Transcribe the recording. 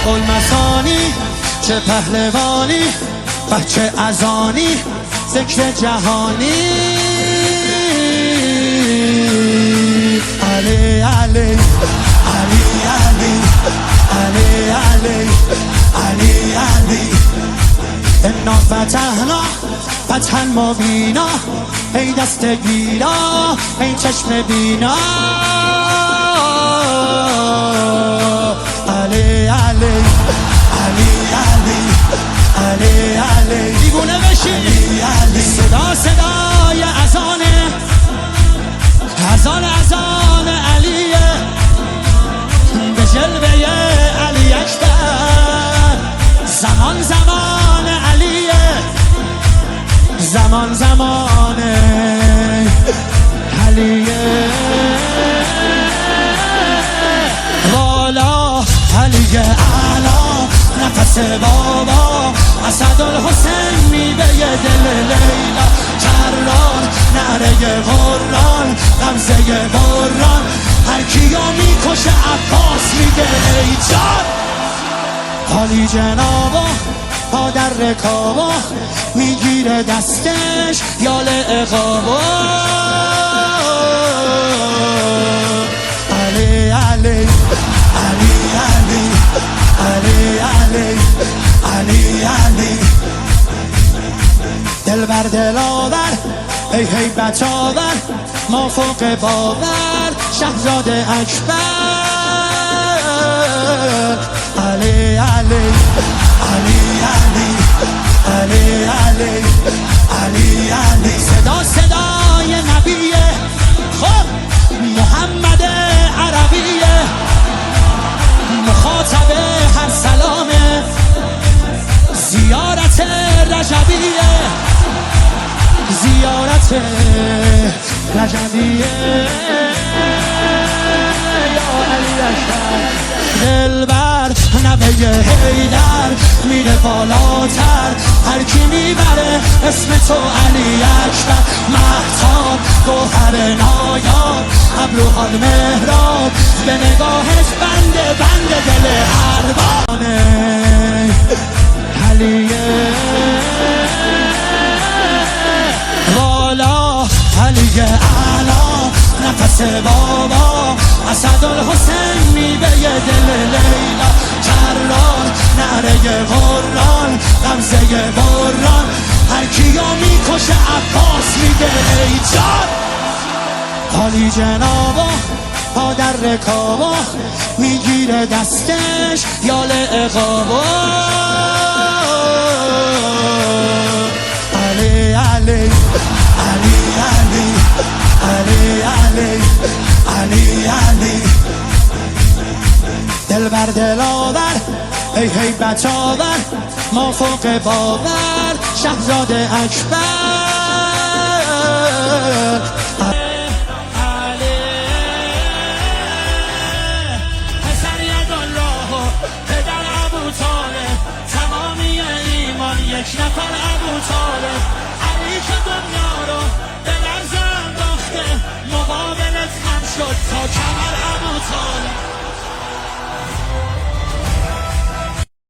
المسانی چه پهلوانی بچه ازانی ذکر جهانی علی علی علی علی علی علی علی علی انا فتحنا فتحا مبینا ای دست گیرا ای چشم بینا علی علی علی علی علی علی دیوونه بشی صدا صدای اذانه اذان علیه به جلوه علی اکبر زمان زمان علیه زمان زمان علیه والا علی اعلا نفس بابا اسدالحسین میوه دل لیلا کرار نعره قرآن غمزه بران هر کیو میکشه عباس میگه ای جان حالی جنابا پا در رکابا میگیره دستش یال اقابا علی علی علی علی علی علی علی علی دل بر دل آور ای هیبت آور ما فوق باور شهزاد اکبر علی علی علی علی علی علی علی علی صدا صدای نبیه خب محمد عربیه مخاطب هر سلامه زیارت رجبیه زیارت رجبیه یا علی اکبر دلبر نوه حیدر میره بالاتر هر کی میبره اسم تو علی اکبر مهتاب گوهر نایاب ابروحال مهراب به نگاهش بنده دل اربانه علیه والا علی اعلا نفس بابا اسدالحسین میوه دل لیلا کرار نعره قرآن غمزه بران هر کیو میکشه عباس میگه ای جان حالی جنابا پا در رکابا میگیره دستش یال اقابا علی علی علی علی علی علی علی علی دل بر دل آور ای هیبت آور ما فوق باور شهزاد اکبر علی پسر یدالله پدر ابو طالب تمامی ایمان یک نفر ابو طالب علی که دنیا